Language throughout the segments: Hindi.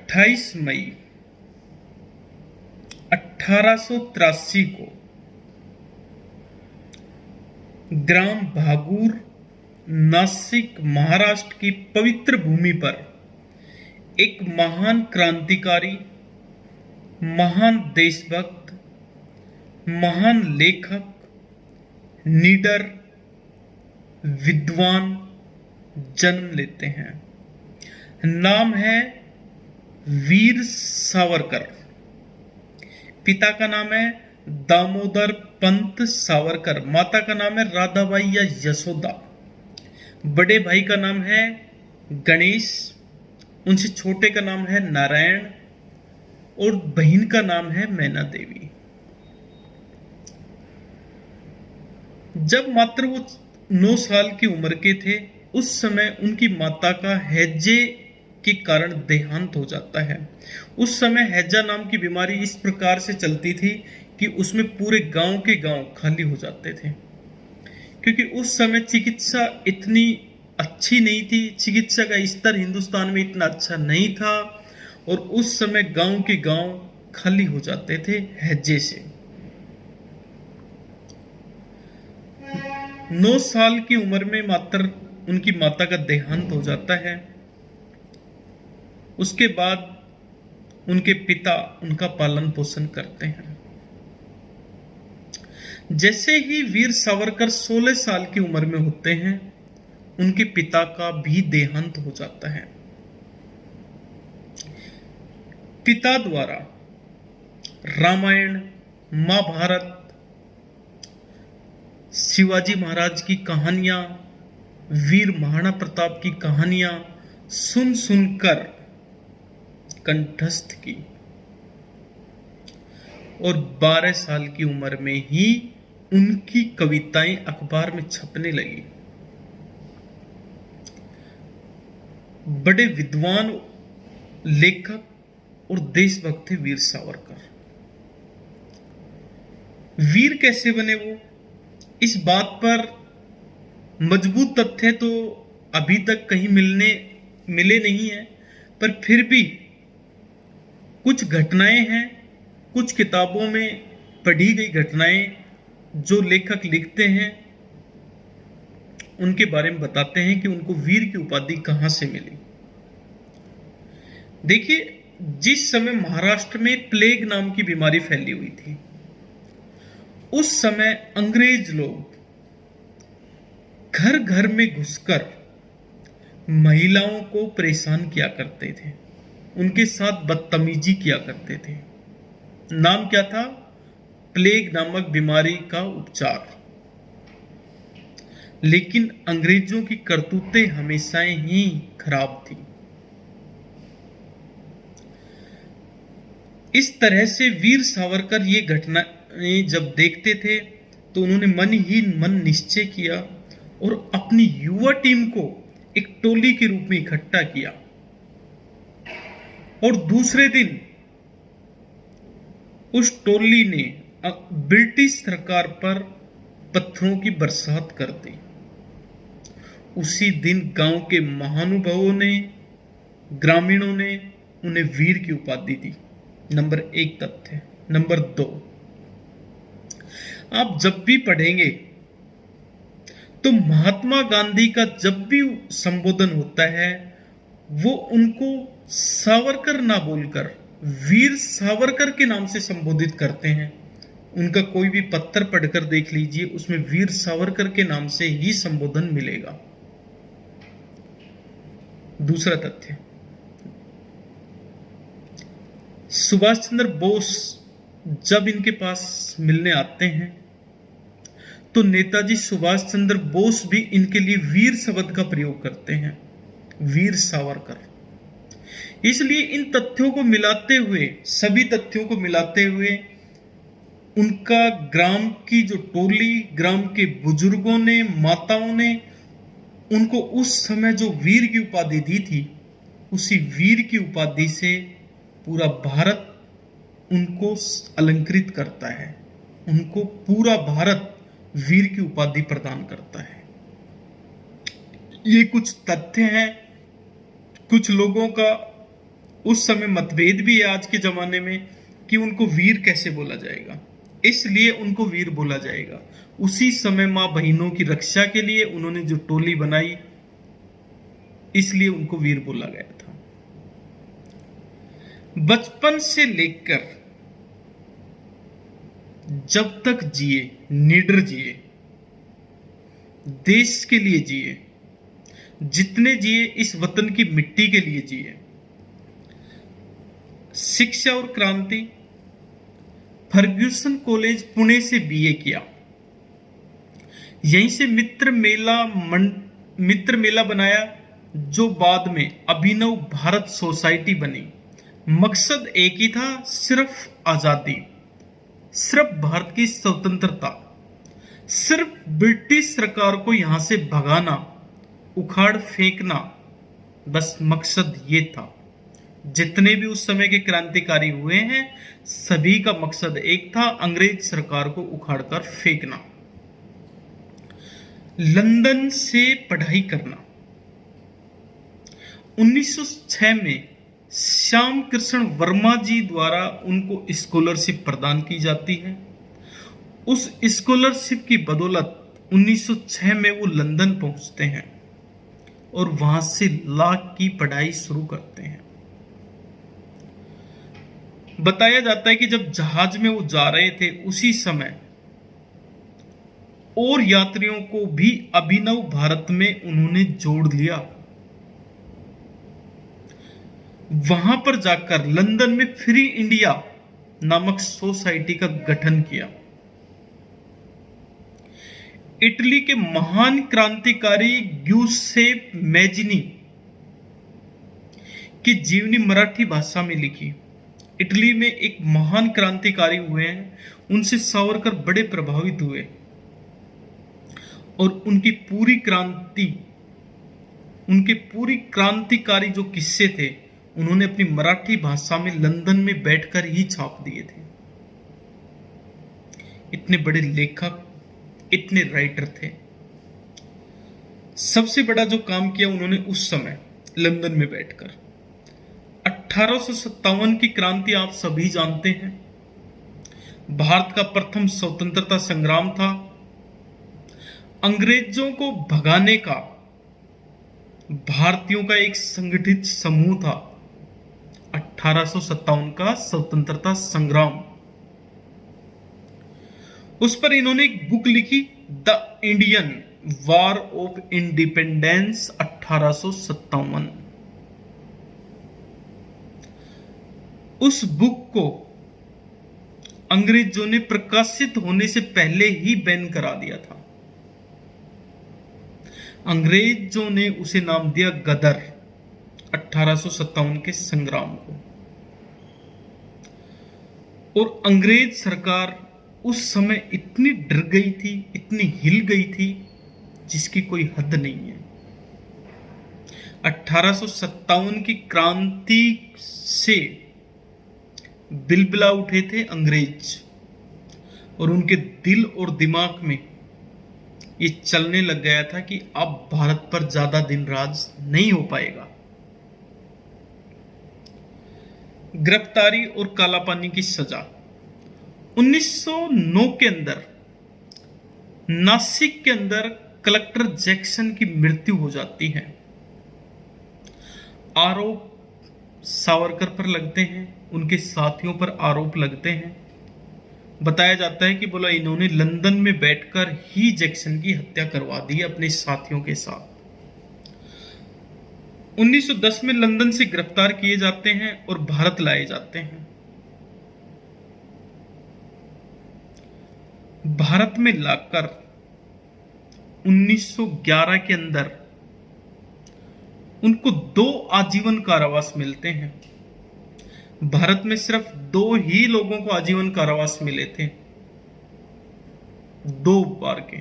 28 मई 1883 को ग्राम भागूर, नासिक, महाराष्ट्र की पवित्र भूमि पर एक महान क्रांतिकारी, महान देशभक्त, महान लेखक, लीडर, विद्वान जन्म लेते हैं। नाम है वीर सावरकर। पिता का नाम है दामोदर पंत सावरकर, माता का नाम है राधाबाई या यशोदा। बड़े भाई का नाम है गणेश, उनसे छोटे का नाम है नारायण और बहन का नाम है मैना देवी। जब मात्र वो 9 साल की उम्र के थे, उस समय उनकी माता का हैजे के कारण देहांत हो जाता है। उस समय हैजा नाम की बीमारी इस प्रकार से चलती थी कि उसमें पूरे गांव के गांव खाली हो जाते थे, क्योंकि उस समय चिकित्सा इतनी अच्छी नहीं थी, चिकित्सा का स्तर हिंदुस्तान में इतना अच्छा नहीं था और उस समय गांव के गांव खाली हो जाते थे हैजे से। 9 साल की उम्र में मात्र उनकी माता का देहांत हो जाता है। उसके बाद उनके पिता उनका पालन पोषण करते हैं। जैसे ही वीर सावरकर 16 साल की उम्र में होते हैं, उनके पिता का भी देहांत हो जाता है। पिता द्वारा रामायण, महाभारत, शिवाजी महाराज की कहानियां, वीर महाराणा प्रताप की कहानियां सुन सुनकर कंठस्थ की और 12 साल की उम्र में ही उनकी कविताएं अखबार में छपने लगी। बड़े विद्वान लेखक और देशभक्त थे वीर सावरकर। वीर कैसे बने वो, इस बात पर मजबूत तथ्य तो अभी तक कहीं मिले नहीं है, पर फिर भी कुछ घटनाएं हैं, कुछ किताबों में पढ़ी गई घटनाएं जो लेखक लिखते हैं उनके बारे में बताते हैं कि उनको वीर की उपाधि कहां से मिली। देखिए, जिस समय महाराष्ट्र में प्लेग नाम की बीमारी फैली हुई थी, उस समय अंग्रेज लोग घर घर में घुसकर महिलाओं को परेशान किया करते थे, उनके साथ बदतमीजी किया करते थे। नाम क्या था? प्लेग नामक बीमारी का उपचार। लेकिन अंग्रेजों की करतूतें हमेशा ही खराब थी। इस तरह से वीर सावरकर ये घटनाएं जब देखते थे तो उन्होंने मन ही मन निश्चय किया और अपनी युवा टीम को एक टोली के रूप में इकट्ठा किया और दूसरे दिन उस टोली ने ब्रिटिश सरकार पर पत्थरों की बरसात कर दी। उसी दिन गांव के महानुभावों ने, ग्रामीणों ने उन्हें वीर की उपाधि दी। नंबर 1 तथ्य। नंबर 2, आप जब भी पढ़ेंगे तो महात्मा गांधी का जब भी संबोधन होता है वो उनको सावरकर ना बोलकर वीर सावरकर के नाम से संबोधित करते हैं। उनका कोई भी पत्र पढ़कर देख लीजिए, उसमें वीर सावरकर के नाम से ही संबोधन मिलेगा। दूसरा तथ्य, सुभाष चंद्र बोस जब इनके पास मिलने आते हैं तो नेताजी सुभाष चंद्र बोस भी इनके लिए वीर शब्द का प्रयोग करते हैं, वीर सावरकर। इसलिए इन तथ्यों को मिलाते हुए, सभी तथ्यों को मिलाते हुए, उनका ग्राम की जो टोली, ग्राम के बुजुर्गों ने, माताओं ने उनको उस समय जो वीर की उपाधि दी थी, उसी वीर की उपाधि से पूरा भारत उनको अलंकृत करता है, उनको पूरा भारत वीर की उपाधि प्रदान करता है। ये कुछ तथ्य हैं, कुछ लोगों का उस समय मतभेद भी है आज के जमाने में कि उनको वीर कैसे बोला जाएगा, इसलिए उनको वीर बोला जाएगा। उसी समय मां बहनों की रक्षा के लिए उन्होंने जो टोली बनाई, इसलिए उनको वीर बोला गया था। बचपन से लेकर जब तक जिए, निडर जिए, देश के लिए जिए, जितने जिए इस वतन की मिट्टी के लिए जिए। शिक्षा और क्रांति, फर्ग्यूसन कॉलेज पुणे से बीए किया, यहीं से मित्र मेला बनाया जो बाद में अभिनव भारत सोसाइटी बनी। मकसद एक ही था, सिर्फ आजादी, सिर्फ भारत की स्वतंत्रता, सिर्फ ब्रिटिश सरकार को यहां से भगाना, उखाड़ फेंकना, बस मकसद ये था। जितने भी उस समय के क्रांतिकारी हुए हैं, सभी का मकसद एक था, अंग्रेज सरकार को उखाड़कर फेंकना। लंदन से पढ़ाई करना। 1906 में श्याम कृष्ण वर्मा जी द्वारा उनको स्कॉलरशिप प्रदान की जाती है। उस स्कॉलरशिप की बदौलत 1906 में वो लंदन पहुंचते हैं और वहां से लॉ की पढ़ाई शुरू करते हैं। बताया जाता है कि जब जहाज में वो जा रहे थे, उसी समय और यात्रियों को भी अभिनव भारत में उन्होंने जोड़ लिया। वहां पर जाकर लंदन में फ्री इंडिया नामक सोसाइटी का गठन किया। इटली के महान क्रांतिकारी ग्यूसेप मैजिनी की जीवनी मराठी भाषा में लिखी। इटली में एक महान क्रांतिकारी हुए हैं, उनसे सावरकर बड़े प्रभावित हुए और उनकी पूरी क्रांतिकारी जो किस्से थे, उन्होंने अपनी मराठी भाषा में लंदन में बैठकर ही छाप दिए थे। इतने बड़े लेखक, इतने राइटर थे। सबसे बड़ा जो काम किया उन्होंने उस समय लंदन में बैठकर, 1857 की क्रांति आप सभी जानते हैं। भारत का प्रथम स्वतंत्रता संग्राम था। अंग्रेजों को भगाने का भारतीयों का एक संगठित समूह था। 1857 का स्वतंत्रता संग्राम, उस पर इन्होंने एक बुक लिखी, the Indian war of independence 1857। उस बुक को अंग्रेजों ने प्रकाशित होने से पहले ही बैन करा दिया था। अंग्रेजों ने उसे नाम दिया गदर, 1857 के संग्राम को। और अंग्रेज सरकार उस समय इतनी डर गई थी, इतनी हिल गई थी, जिसकी कोई हद नहीं है। 1857 की क्रांति से बिलबिला उठे थे अंग्रेज, और उनके दिल और दिमाग में ये चलने लग गया था कि अब भारत पर ज्यादा दिन राज नहीं हो पाएगा। गिरफ्तारी और कालापानी की सजा। 1909 के अंदर नासिक के अंदर कलेक्टर जैक्सन की मृत्यु हो जाती है। आरोप सावरकर पर लगते हैं, उनके साथियों पर आरोप लगते हैं। बताया जाता है कि बोला इन्होंने लंदन में बैठकर ही जैक्सन की हत्या करवा दी अपने साथियों के साथ। 1910 में लंदन से गिरफ्तार किए जाते हैं और भारत लाए जाते हैं। भारत में लाकर 1911 के अंदर उनको 2 आजीवन कारावास मिलते हैं। भारत में सिर्फ 2 ही लोगों को आजीवन कारावास मिले थे, 2 बार के,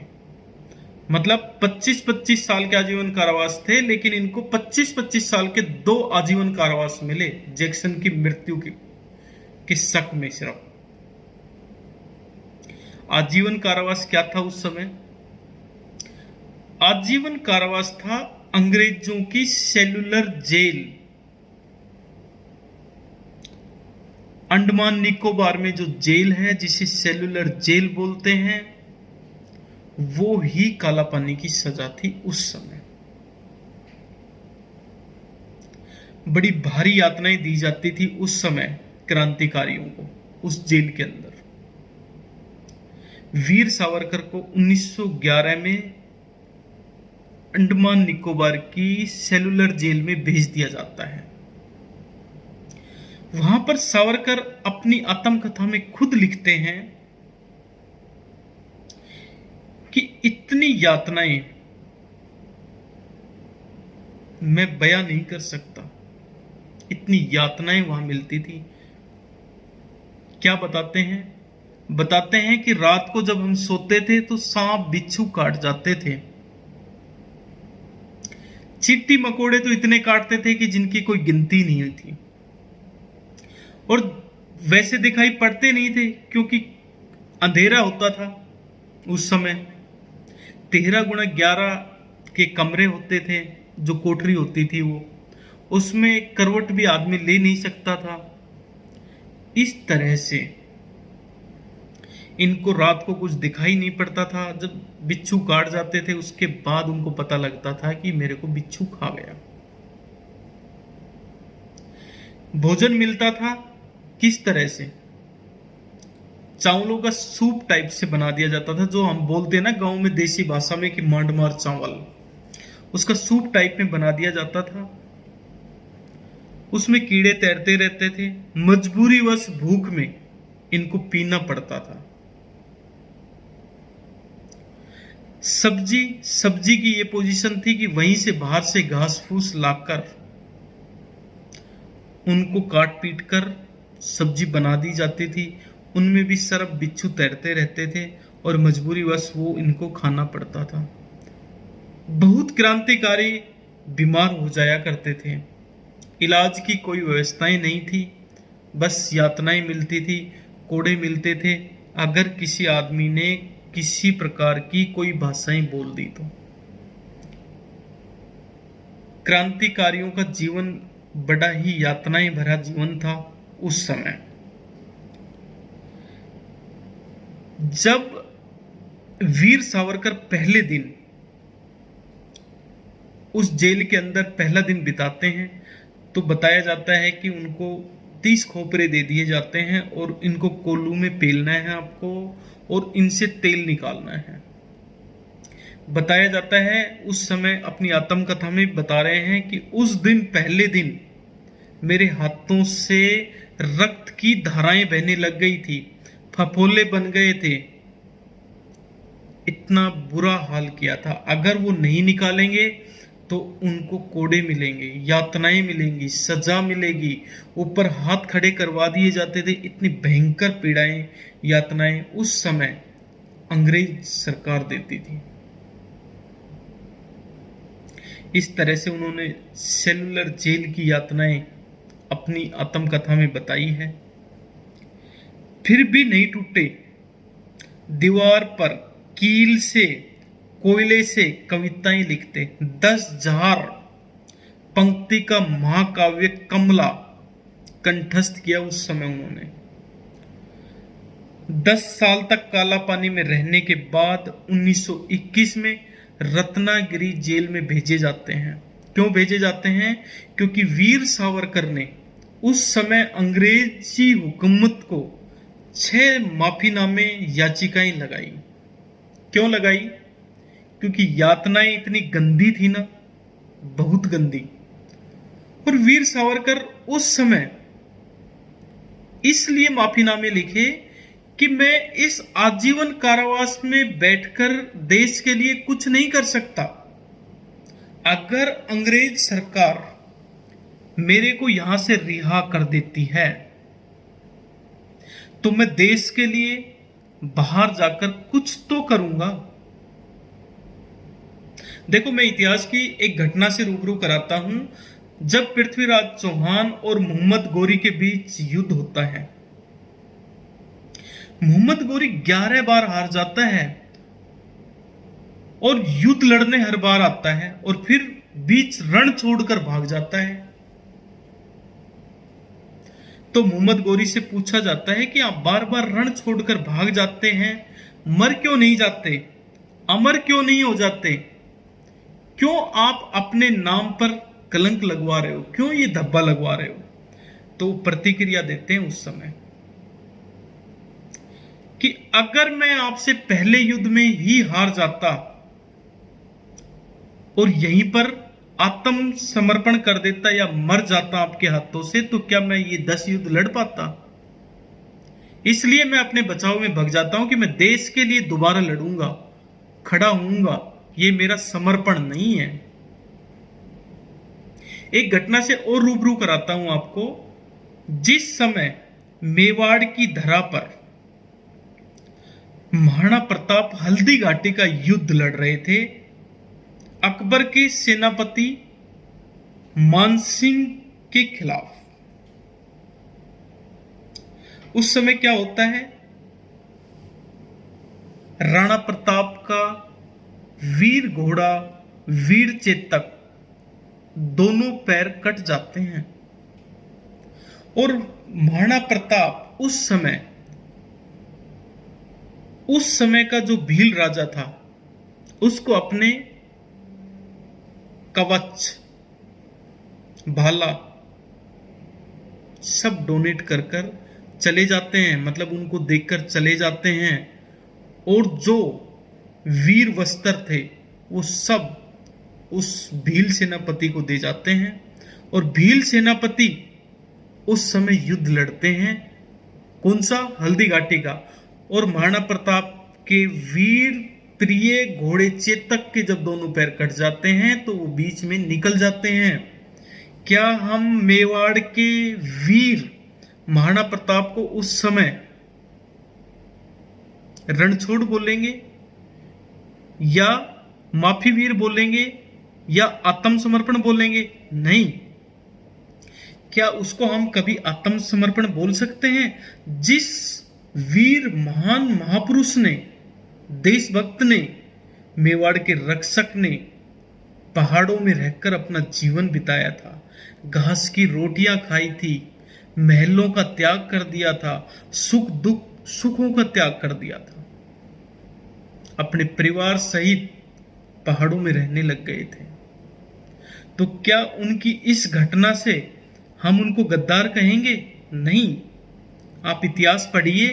मतलब 25-25 साल के आजीवन कारावास थे, लेकिन इनको 25-25 साल के 2 आजीवन कारावास मिले जैक्सन की मृत्यु के शक में। सिर्फ आजीवन कारावास क्या था उस समय? आजीवन कारावास था अंग्रेजों की सेलुलर जेल। अंडमान निकोबार में जो जेल है जिसे सेलुलर जेल बोलते हैं, वो ही काला पानी की सजा थी उस समय। बड़ी भारी यातनाएं दी जाती थी उस समय क्रांतिकारियों को उस जेल के अंदर। वीर सावरकर को 1911 में अंडमान निकोबार की सेलुलर जेल में भेज दिया जाता है। वहां पर सावरकर अपनी आत्मकथा में खुद लिखते हैं कि इतनी यातनाएं मैं बयां नहीं कर सकता, इतनी यातनाएं वहां मिलती थी। क्या बताते हैं कि रात को जब हम सोते थे तो सांप बिच्छू काट जाते थे। चींटी मकोड़े तो इतने काटते थे कि जिनकी कोई गिनती नहीं हुई थी, और वैसे दिखाई पड़ते नहीं थे क्योंकि अंधेरा होता था उस समय। 13x11 के कमरे होते थे, जो कोठरी होती थी वो, उसमें करवट भी आदमी ले नहीं सकता था। इस तरह से इनको रात को कुछ दिखाई नहीं पड़ता था। जब बिच्छू काट जाते थे उसके बाद उनको पता लगता था कि मेरे को बिच्छू खा गया। भोजन मिलता था किस तरह से? चावलों का सूप टाइप से बना दिया जाता था, जो हम बोलते हैं ना गांव में देसी भाषा में कि मांड मार चावल, उसका सूप टाइप में बना दिया जाता था। उसमें कीड़े तैरते रहते थे। मजबूरीवश भूख में इनको पड़ता था। सब्जी की ये पोजीशन थी कि वहीं से बाहर से घास फूस लाकर उनको काट पीट कर सब्जी बना दी जाती थी। उनमें भी सरफ बिच्छू तैरते रहते थे और मजबूरीवश वो इनको खाना पड़ता था। बहुत क्रांतिकारी बीमार हो जाया करते थे। इलाज की कोई व्यवस्थाएं नहीं थी, बस यातनाएं मिलती थी, कोड़े मिलते थे। अगर किसी आदमी ने किसी प्रकार की कोई भाषाएं बोल दी तो। क्रांतिकारियों का जीवन बड़ा ही यातनाएं भरा जीवन था उस समय। जब वीर सावरकर पहले दिन उस जेल के अंदर पहला दिन बिताते हैं तो बताया जाता है कि उनको 30 खोपरे दे दिए जाते हैं और इनको कोल्लू में पेलना है आपको और इनसे तेल निकालना है। बताया जाता है उस समय, अपनी आत्मकथा में बता रहे हैं कि उस दिन पहले दिन मेरे हाथों से रक्त की धाराएं बहने लग गई थी, फफोले बन गए थे। इतना बुरा हाल किया था। अगर वो नहीं निकालेंगे तो उनको कोड़े मिलेंगे, यातनाएं मिलेंगी, सजा मिलेगी, ऊपर हाथ खड़े करवा दिए जाते थे। इतनी भयंकर पीड़ाएं, यातनाएं उस समय अंग्रेज सरकार देती थी। इस तरह से उन्होंने सेलुलर जेल की यातनाएं अपनी आत्मकथा में बताई है। फिर भी नहीं टूटे। दीवार पर कील से, कोयले से कविताएं लिखते। 10,000 पंक्ति का महाकाव्य कमला कंठस्थ किया उस समय उन्होंने। 10 साल तक काला पानी में रहने के बाद 1921 में रत्नागिरी जेल में भेजे जाते हैं। क्यों भेजे जाते हैं? क्योंकि वीर सावरकर ने उस समय अंग्रेजी हुकूमत को 6 माफीनामे याचिकाएं लगाई। क्यों लगाई? क्योंकि यातनाएं इतनी गंदी थी ना, बहुत गंदी। और वीर सावरकर उस समय इसलिए माफीनामे लिखे कि मैं इस आजीवन कारावास में बैठकर देश के लिए कुछ नहीं कर सकता। अगर अंग्रेज सरकार मेरे को यहां से रिहा कर देती है तो मैं देश के लिए बाहर जाकर कुछ तो करूंगा। देखो, मैं इतिहास की एक घटना से रूबरू कराता हूं। जब पृथ्वीराज चौहान और मोहम्मद गोरी के बीच युद्ध होता है, मोहम्मद गोरी 11 बार हार जाता है और युद्ध लड़ने हर बार आता है और फिर बीच रण छोड़कर भाग जाता है। तो मोहम्मद गौरी से पूछा जाता है कि आप बार बार रण छोड़कर भाग जाते हैं, मर क्यों नहीं जाते, अमर क्यों नहीं हो जाते, क्यों आप अपने नाम पर कलंक लगवा रहे हो, क्यों ये धब्बा लगवा रहे हो। तो प्रतिक्रिया देते हैं उस समय कि अगर मैं आपसे पहले युद्ध में ही हार जाता और यहीं पर आत्म समर्पण कर देता या मर जाता आपके हाथों से, तो क्या मैं ये 10 युद्ध लड़ पाता। इसलिए मैं अपने बचाव में भाग जाता हूं कि मैं देश के लिए दोबारा लड़ूंगा, खड़ा होऊंगा, ये मेरा समर्पण नहीं है। एक घटना से और रूबरू कराता हूं आपको। जिस समय मेवाड़ की धरा पर महाराणा प्रताप हल्दी घाटी का युद्ध लड़ रहे थे, अकबर के सेनापति मानसिंह के खिलाफ, उस समय क्या होता है, राणा प्रताप का वीर घोड़ा, वीर चेतक दोनों पैर कट जाते हैं और महाराणा प्रताप उस समय का जो भील राजा था, उसको अपने कवच, भाला सब डोनेट कर कर चले जाते हैं, मतलब उनको देखकर चले जाते हैं। और जो वीर वस्त्र थे वो सब उस भील सेनापति को दे जाते हैं। और भील सेनापति उस समय युद्ध लड़ते हैं, कौन सा, हल्दी घाटी का। और महाराणा प्रताप के वीर प्रिय घोड़े चेतक के जब दोनों पैर कट जाते हैं तो वो बीच में निकल जाते हैं। क्या हम मेवाड़ के वीर महाराणा प्रताप को उस समय रणछोड़ बोलेंगे या माफी वीर बोलेंगे या आत्मसमर्पण बोलेंगे? नहीं। क्या उसको हम कभी आत्मसमर्पण बोल सकते हैं? जिस वीर महान महापुरुष ने, देशभक्त ने, मेवाड़ के रक्षक ने पहाड़ों में रहकर अपना जीवन बिताया था, घास की रोटियां खाई थी, महलों का त्याग कर दिया था, सुखों का त्याग कर दिया था, अपने परिवार सहित पहाड़ों में रहने लग गए थे, तो क्या उनकी इस घटना से हम उनको गद्दार कहेंगे? नहीं। आप इतिहास पढ़िए,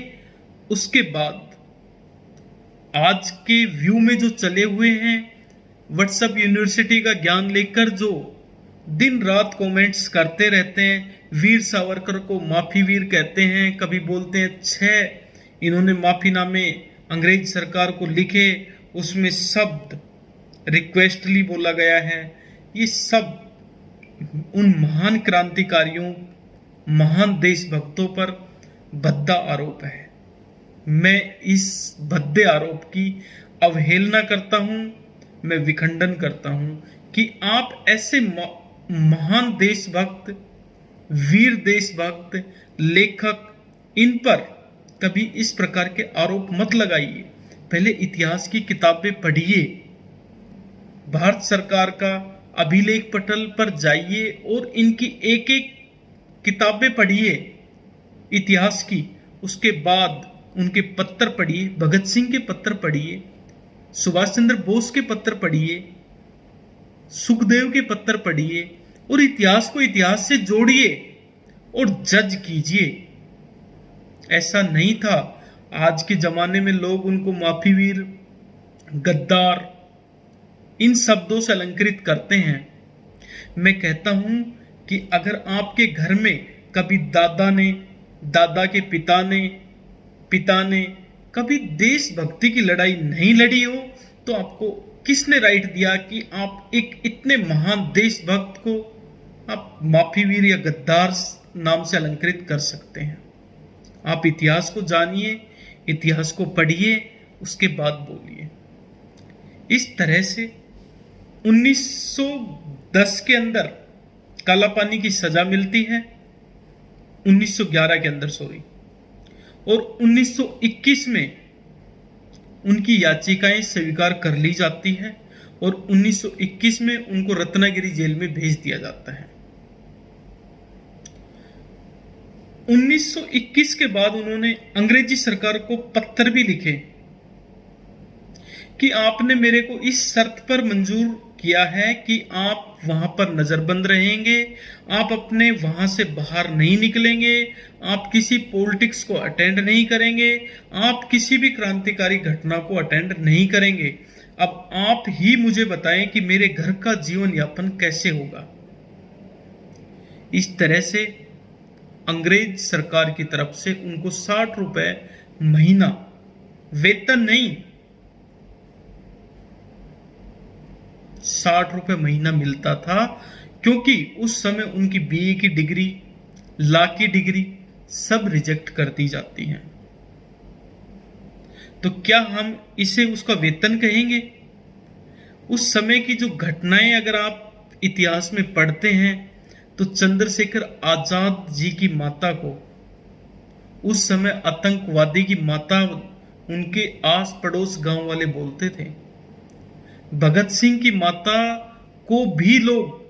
उसके बाद आज के व्यू में जो चले हुए हैं, व्हाट्सएप यूनिवर्सिटी का ज्ञान लेकर जो दिन रात कमेंट्स करते रहते हैं, वीर सावरकर को माफी वीर कहते हैं, कभी बोलते हैं 6 इन्होंने माफीनामे अंग्रेज सरकार को लिखे, उसमें शब्द रिक्वेस्टली बोला गया है। ये सब उन महान क्रांतिकारियों, महान देशभक्तों पर भद्दा आरोप है। मैं इस भद्दे आरोप की अवहेलना करता हूं, मैं विखंडन करता हूं कि आप ऐसे महान देशभक्त, वीर देशभक्त, लेखक, इन पर कभी इस प्रकार के आरोप मत लगाइए। पहले इतिहास की किताबें पढ़िए, भारत सरकार का अभिलेख पटल पर जाइए और इनकी एक एक किताबें पढ़िए इतिहास की। उसके बाद उनके पत्र पढ़िए, भगत सिंह के पत्र पढ़िए, सुभाष चंद्र बोस के पत्र पढ़िए, सुखदेव के पत्र पढ़िए और इतिहास को इतिहास से जोड़िए और जज कीजिए। ऐसा नहीं था। आज के जमाने में लोग उनको माफी वीर, गद्दार, इन शब्दों से अलंकृत करते हैं। मैं कहता हूं कि अगर आपके घर में कभी दादा ने, दादा के पिता ने कभी देशभक्ति की लड़ाई नहीं लड़ी हो, तो आपको किसने राइट दिया कि आप एक इतने महान देशभक्त को आप माफी वीर या गद्दार नाम से अलंकृत कर सकते हैं? आप इतिहास को जानिए, इतिहास को पढ़िए, उसके बाद बोलिए। इस तरह से 1910 के अंदर काला पानी की सजा मिलती है, 1911 के अंदर और 1921 में उनकी याचिकाएं स्वीकार कर ली जाती है और 1921 में उनको रत्नागिरी जेल में भेज दिया जाता है। 1921 के बाद उन्होंने अंग्रेजी सरकार को पत्र भी लिखे कि आपने मेरे को इस शर्त पर मंजूर किया है कि आप वहां पर नजरबंद रहेंगे, आप अपने वहां से बाहर नहीं निकलेंगे, आप किसी पॉलिटिक्स को अटेंड नहीं करेंगे, आप किसी भी क्रांतिकारी घटना को अटेंड नहीं करेंगे। अब आप ही मुझे बताएं कि मेरे घर का जीवन यापन कैसे होगा। इस तरह से अंग्रेज सरकार की तरफ से उनको 60 रुपए महीना, वेतन नहीं, 60 रुपए महीना मिलता था, क्योंकि उस समय उनकी बीए की डिग्री, लॉ की डिग्री सब रिजेक्ट कर दी जाती हैं। तो क्या हम इसे उसका वेतन कहेंगे? उस समय की जो घटनाएं अगर आप इतिहास में पढ़ते हैं तो चंद्रशेखर आजाद जी की माता को उस समय आतंकवादी की माता उनके आस पड़ोस गांव वाले बोलते थे। भगत सिंह की माता को भी लोग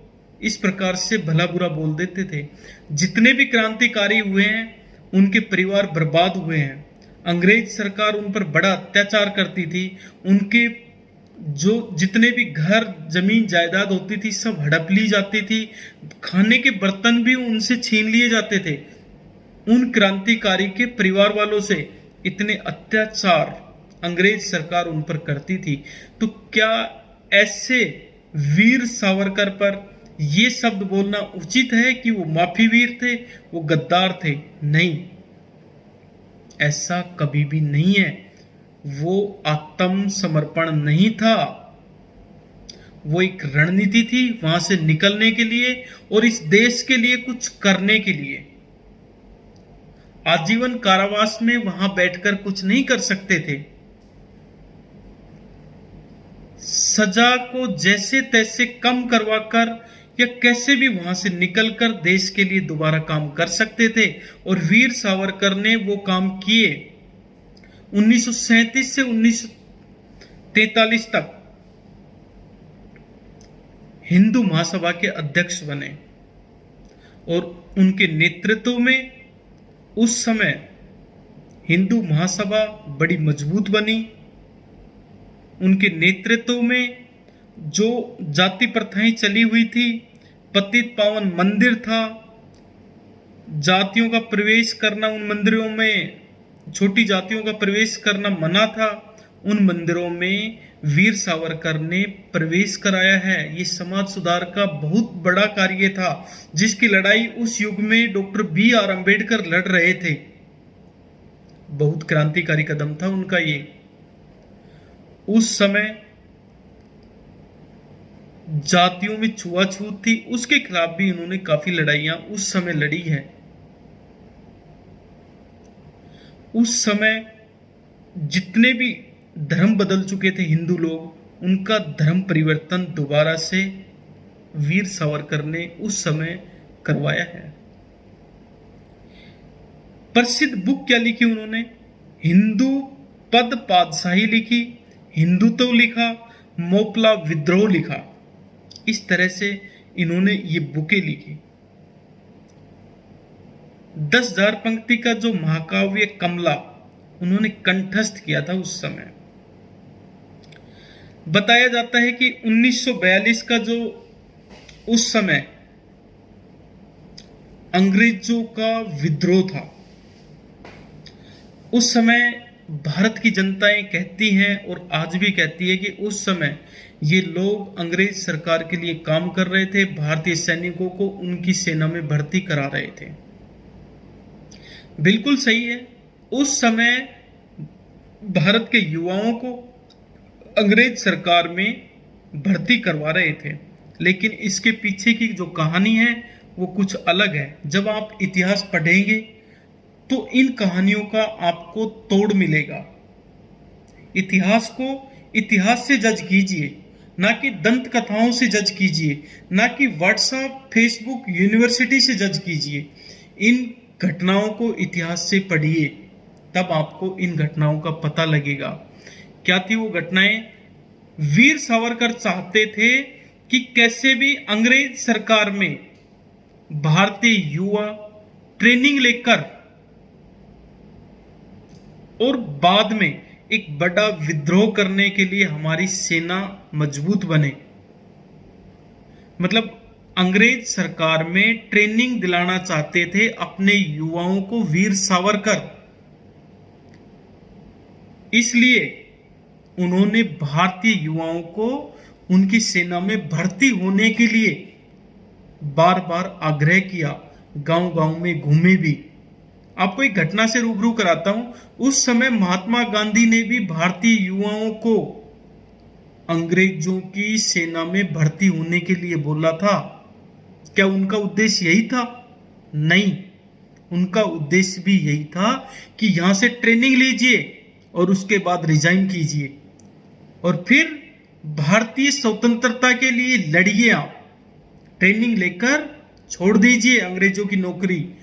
इस प्रकार से भला बुरा बोल देते थे। जितने भी क्रांतिकारी हुए हैं उनके परिवार बर्बाद हुए हैं। अंग्रेज सरकार उन पर बड़ा अत्याचार करती थी। उनके जो जितने भी घर जमीन जायदाद होती थी सब हड़प ली जाती थी। खाने के बर्तन भी उनसे छीन लिए जाते थे। उन क्रांतिकारी के परिवार वालों से इतने अत्याचार अंग्रेज सरकार उन पर करती थी। तो क्या ऐसे वीर सावरकर पर यह शब्द बोलना उचित है कि वो माफी वीर थे, वो गद्दार थे? नहीं, ऐसा कभी भी नहीं है। वो आत्मसमर्पण नहीं था, वो एक रणनीति थी वहां से निकलने के लिए और इस देश के लिए कुछ करने के लिए। आजीवन कारावास में वहां बैठकर कुछ नहीं कर सकते थे। सजा को जैसे तैसे कम करवाकर या कैसे भी वहां से निकलकर देश के लिए दोबारा काम कर सकते थे और वीर सावरकर ने वो काम किए। 1937 से 1943 तक हिंदू महासभा के अध्यक्ष बने और उनके नेतृत्व में उस समय हिंदू महासभा बड़ी मजबूत बनी। उनके नेतृत्व में जो जाति प्रथाएं चली हुई थी, पतित पावन मंदिर था, जातियों का प्रवेश करना उन मंदिरों में, छोटी जातियों का प्रवेश करना मना था, उन मंदिरों में वीर सावरकर ने प्रवेश कराया है। ये समाज सुधार का बहुत बड़ा कार्य था जिसकी लड़ाई उस युग में डॉक्टर बी.आर. अंबेडकर लड़ रहे थे। बहुत क्रांतिकारी कदम था उनका ये। उस समय जातियों में छुआछूत थी, उसके खिलाफ भी इन्होंने काफी लड़ाइयां उस समय लड़ी है। उस समय जितने भी धर्म बदल चुके थे हिंदू लोग, उनका धर्म परिवर्तन दोबारा से वीर सावरकर ने उस समय करवाया है। प्रसिद्ध बुक क्या लिखी उन्होंने? हिंदू पद पातशाही लिखी, हिंदुत्व लिखा, मोपला विद्रोह लिखा। इस तरह से इन्होंने ये बुकें लिखी। 10,000 पंक्ति का जो महाकाव्य कमला उन्होंने कंठस्थ किया था उस समय। बताया जाता है कि 1942 का जो उस समय अंग्रेजों का विद्रोह था, उस समय भारत की जनताएं कहती हैं और आज भी कहती है कि उस समय ये लोग अंग्रेज सरकार के लिए काम कर रहे थे, भारतीय सैनिकों को उनकी सेना में भर्ती करा रहे थे। बिल्कुल सही है, उस समय भारत के युवाओं को अंग्रेज सरकार में भर्ती करवा रहे थे, लेकिन इसके पीछे की जो कहानी है वो कुछ अलग है। जब आप इतिहास पढ़ेंगे तो इन कहानियों का आपको तोड़ मिलेगा। इतिहास को इतिहास से जज कीजिए, ना कि दंत कथाओं से जज कीजिए, ना कि व्हाट्सएप, फेसबुक, यूनिवर्सिटी से जज कीजिए। इन घटनाओं को इतिहास से पढ़िए, तब आपको इन घटनाओं का पता लगेगा। क्या थी वो घटनाएं? वीर सावरकर चाहते थे कि कैसे भी अंग्रेज सरकार में भारतीय युवा ट्रेनिंग लेकर और बाद में एक बड़ा विद्रोह करने के लिए हमारी सेना मजबूत बने। मतलब अंग्रेज सरकार में ट्रेनिंग दिलाना चाहते थे अपने युवाओं को, वीर सावरकर। इसलिए उन्होंने भारतीय युवाओं को उनकी सेना में भर्ती होने के लिए बार बार आग्रह किया, गांव गांव में घूमे भी। आपको एक घटना से रूबरू कराता हूं। उस समय महात्मा गांधी ने भी भारतीय युवाओं को अंग्रेजों की सेना में भर्ती होने के लिए बोला था। क्या उनका उद्देश्य यही था? नहीं, उनका उद्देश्य भी यही था कि यहां से ट्रेनिंग लीजिए और उसके बाद रिजाइन कीजिए और फिर भारतीय स्वतंत्रता के लिए लड़िए। आप ट्रेनिंग लेकर छोड़ दीजिए अंग्रेजों की नौकरी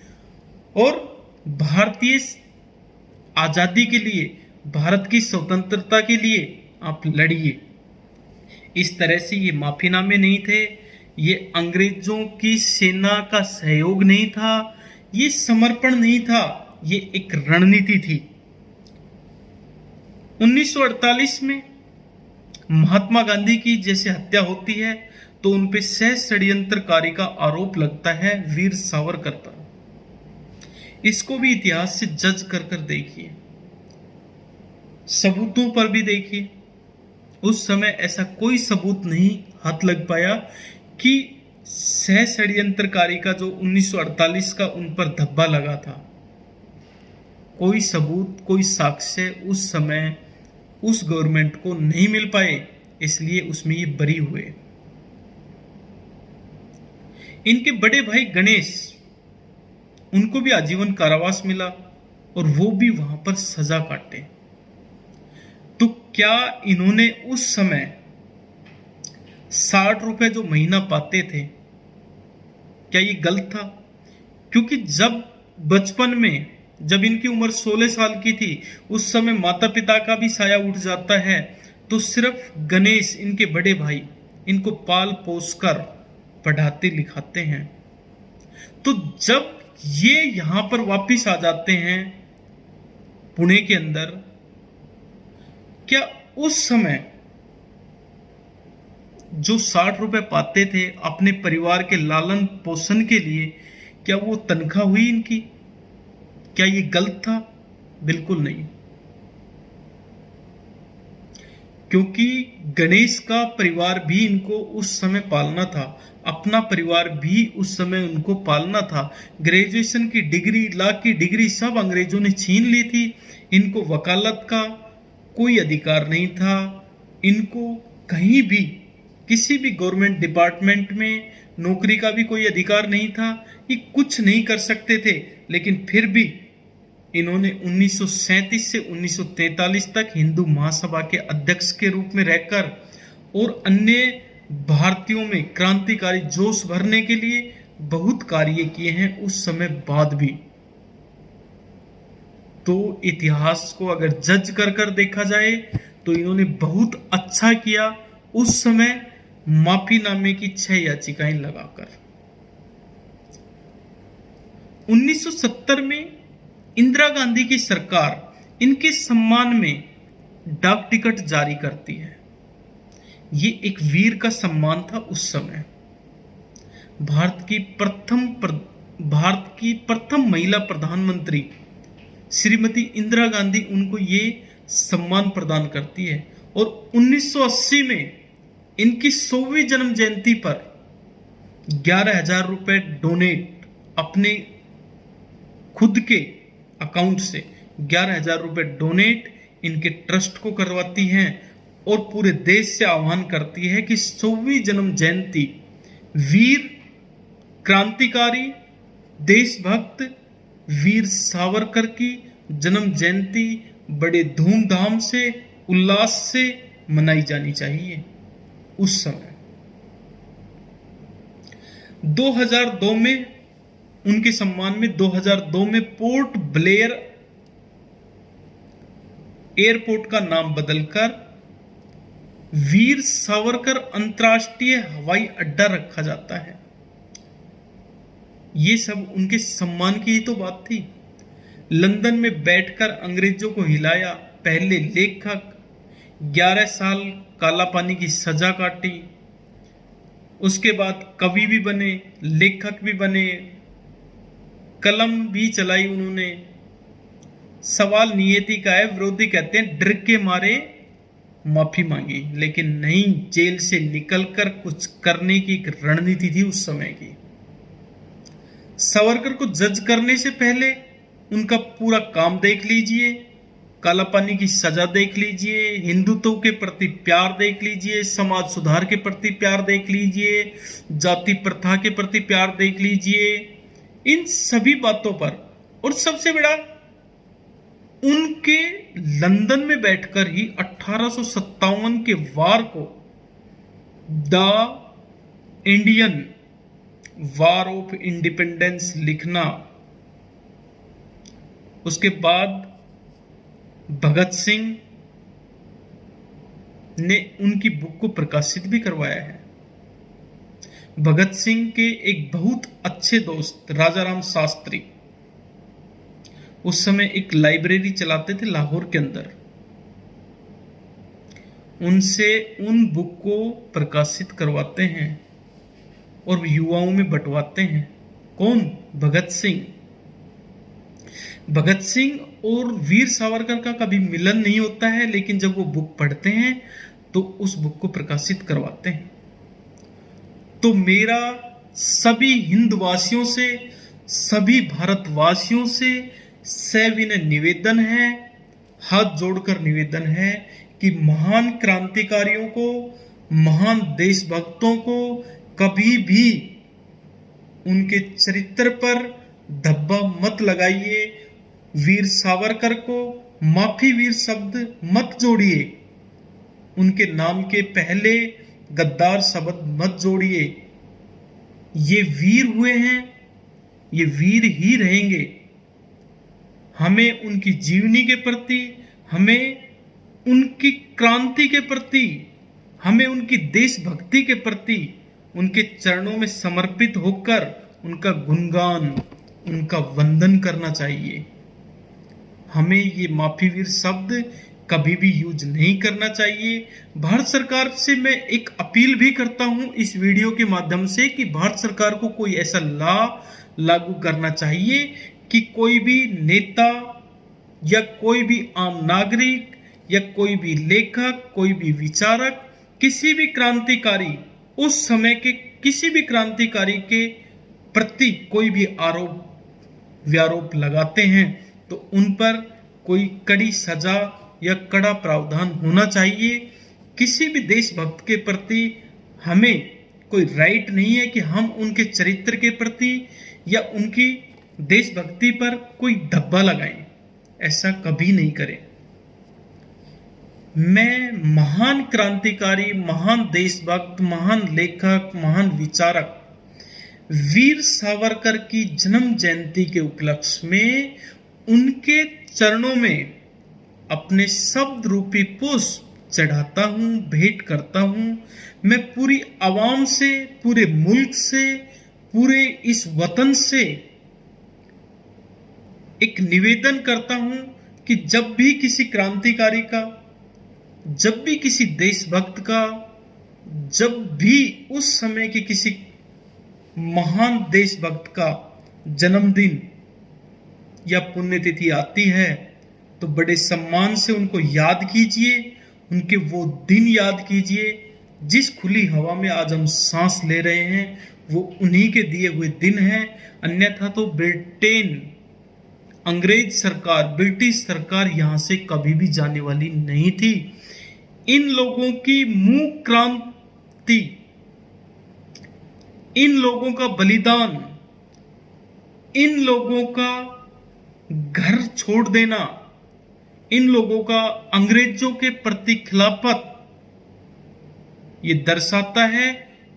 और भारतीय आजादी के लिए, भारत की स्वतंत्रता के लिए आप लड़िए। इस तरह से ये माफीनामे नहीं थे, ये अंग्रेजों की सेना का सहयोग नहीं था, ये समर्पण नहीं था, ये एक रणनीति थी। 1948 में महात्मा गांधी की जैसे हत्या होती है तो उन पे सह षड्यंत्रकारी का आरोप लगता है वीर सावरकर पर। इसको भी इतिहास से जज कर कर देखिए, सबूतों पर भी देखिए। उस समय ऐसा कोई सबूत नहीं हाथ लग पाया कि सह षड्यंत्रकारी का जो 1948 का उन पर धब्बा लगा था। कोई सबूत, कोई साक्ष्य उस समय उस गवर्नमेंट को नहीं मिल पाए, इसलिए उसमें ये बरी हुए। इनके बड़े भाई गणेश, उनको भी आजीवन कारावास मिला और वो भी वहां पर सजा काटे। तो क्या इन्होंने उस समय 60 रुपए जो महीना पाते थे, क्या ये गलत था? क्योंकि जब बचपन में, जब इनकी उम्र 16 साल की थी, उस समय माता पिता का भी साया उठ जाता है, तो सिर्फ गणेश, इनके बड़े भाई, इनको पाल पोस कर पढ़ाते लिखाते हैं। तो जब ये यहां पर वापिस आ जाते हैं पुणे के अंदर, क्या उस समय जो 60 रुपए पाते थे अपने परिवार के लालन पोषण के लिए, क्या वो तनख्वाह हुई इनकी? क्या ये गलत था? बिल्कुल नहीं। क्योंकि गणेश का परिवार भी इनको उस समय पालना था, अपना परिवार भी उस समय उनको पालना था। ग्रेजुएशन की डिग्री, लॉ की डिग्री सब अंग्रेजों ने छीन ली थी। इनको वकालत का कोई अधिकार नहीं था, इनको कहीं भी किसी भी गवर्नमेंट डिपार्टमेंट में नौकरी का भी कोई अधिकार नहीं था। ये कुछ नहीं कर सकते थे, लेकिन फिर भी इन्होंने 1937 से 1943 तक हिंदू महासभा के अध्यक्ष के रूप में रहकर और अन्य भारतीयों में क्रांतिकारी जोश भरने के लिए बहुत कार्य किए हैं उस समय बाद भी। तो इतिहास को अगर जज कर कर देखा जाए तो इन्होंने बहुत अच्छा किया उस समय माफीनामे की 6 याचिकाएं लगाकर। 1970 में इंदिरा गांधी की सरकार इनके सम्मान में डाक टिकट जारी करती है। ये एक वीर का सम्मान था उस समय। भारत की प्रथम महिला प्रधानमंत्री श्रीमती इंदिरा गांधी उनको ये सम्मान प्रदान करती है। और 1980 में इनकी 100वीं जन्म जयंती पर 11,000 रुपए डोनेट अपने खुद के अकाउंट से 11,000 रुपए डोनेट इनके ट्रस्ट को करवाती हैं और पूरे देश से आह्वान करती है कि 100वीं जन्म जयंती वीर क्रांतिकारी देशभक्त वीर सावरकर की जन्म जयंती बड़े धूमधाम से उल्लास से मनाई जानी चाहिए। उस समय 2002 में उनके सम्मान में 2002 में पोर्ट ब्लेयर एयरपोर्ट का नाम बदलकर वीर सावरकर अंतर्राष्ट्रीय हवाई अड्डा रखा जाता है। ये सब उनके सम्मान की ही तो बात थी। लंदन में बैठकर अंग्रेजों को हिलाया, पहले लेखक, 11 साल काला पानी की सजा काटी, उसके बाद कवि भी बने, लेखक भी बने, कलम भी चलाई उन्होंने। सवाल नियति का है, विरोधी कहते हैं डर के मारे माफी मांगी, लेकिन नहीं, जेल से निकलकर कुछ करने की एक रणनीति थी उस समय की। सावरकर को जज करने से पहले उनका पूरा काम देख लीजिए, काला पानी की सजा देख लीजिए, हिंदुत्व के प्रति प्यार देख लीजिए, समाज सुधार के प्रति प्यार देख लीजिए, जाति प्रथा के प्रति प्यार देख लीजिए, इन सभी बातों पर। और सबसे बड़ा, उनके लंदन में बैठकर ही 1857 के वार को the Indian war of independence लिखना, उसके बाद भगत सिंह ने उनकी बुक को प्रकाशित भी करवाया है। भगत सिंह के एक बहुत अच्छे दोस्त राजा राम शास्त्री उस समय एक लाइब्रेरी चलाते थे लाहौर के अंदर, उनसे उन बुक को प्रकाशित करवाते हैं और युवाओं में बंटवाते हैं। कौन? भगत सिंह। भगत सिंह और वीर सावरकर का कभी मिलन नहीं होता है, लेकिन जब वो बुक पढ़ते हैं तो उस बुक को प्रकाशित करवाते हैं। तो मेरा सभी हिंदवासियों से, सभी भारतवासियों से सविनय निवेदन है, हाथ जोड़कर निवेदन है कि महान क्रांतिकारियों को, महान देशभक्तों को कभी भी उनके चरित्र पर धब्बा मत लगाइए। वीर सावरकर को माफी वीर शब्द मत जोड़िए, उनके नाम के पहले गद्दार शब्द मत जोड़िए। ये वीर हुए हैं, ये वीर ही रहेंगे। हमें उनकी जीवनी के प्रति, हमें उनकी क्रांति के प्रति, हमें उनकी देशभक्ति के प्रति उनके चरणों में समर्पित होकर उनका गुणगान, उनका वंदन करना चाहिए। हमें ये माफी वीर शब्द कभी भी यूज नहीं करना चाहिए। भारत सरकार से मैं एक अपील भी करता हूं इस वीडियो के माध्यम से कि भारत सरकार को कोई ऐसा लॉ लागू करना चाहिए कि कोई भी नेता या कोई भी आम नागरिक या कोई भी लेखक, कोई भी विचारक, किसी भी क्रांतिकारी, उस समय के किसी भी क्रांतिकारी के प्रति कोई भी आरोप व्यारोप लगाते हैं तो उन पर कोई कड़ी सजा या कड़ा प्रावधान होना चाहिए। किसी भी देशभक्त के प्रति हमें कोई राइट नहीं है कि हम उनके चरित्र के प्रति या उनकी देशभक्ति पर कोई धब्बा लगाएं, ऐसा कभी नहीं करें। मैं महान क्रांतिकारी, महान देशभक्त, महान लेखक, महान विचारक वीर सावरकर की जन्म जयंती के उपलक्ष्य में उनके चरणों में अपने शब्द रूपी पुष्प चढ़ाता हूं, भेंट करता हूं। मैं पूरी आवाम से, पूरे मुल्क से, पूरे इस वतन से एक निवेदन करता हूं कि जब भी किसी क्रांतिकारी का, जब भी किसी देशभक्त का, जब भी उस समय के किसी महान देशभक्त का जन्मदिन या पुण्यतिथि आती है तो बड़े सम्मान से उनको याद कीजिए, उनके वो दिन याद कीजिए जिस खुली हवा में आज हम सांस ले रहे हैं, वो उन्हीं के दिए हुए दिन हैं। अन्यथा तो ब्रिटेन, अंग्रेज सरकार, ब्रिटिश सरकार यहां से कभी भी जाने वाली नहीं थी। इन लोगों की मूक क्रांति, इन लोगों का बलिदान, इन लोगों का घर छोड़ देना, इन लोगों का अंग्रेजों के प्रति खिलाफत, ये दर्शाता है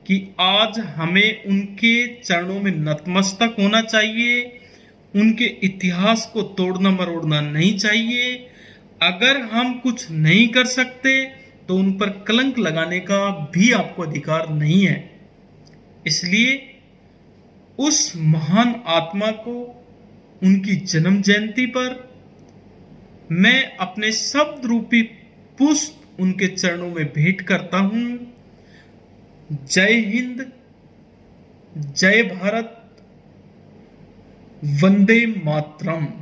कि आज हमें उनके चरणों में नतमस्तक होना चाहिए, उनके इतिहास को तोड़ना मरोड़ना नहीं चाहिए। अगर हम कुछ नहीं कर सकते तो उन पर कलंक लगाने का भी आपको अधिकार नहीं है। इसलिए उस महान आत्मा को उनकी जन्म जयंती पर मैं अपने शब्द रूपी पुष्प उनके चरणों में भेंट करता हूं। जय हिंद, जय भारत, वंदे मातरम।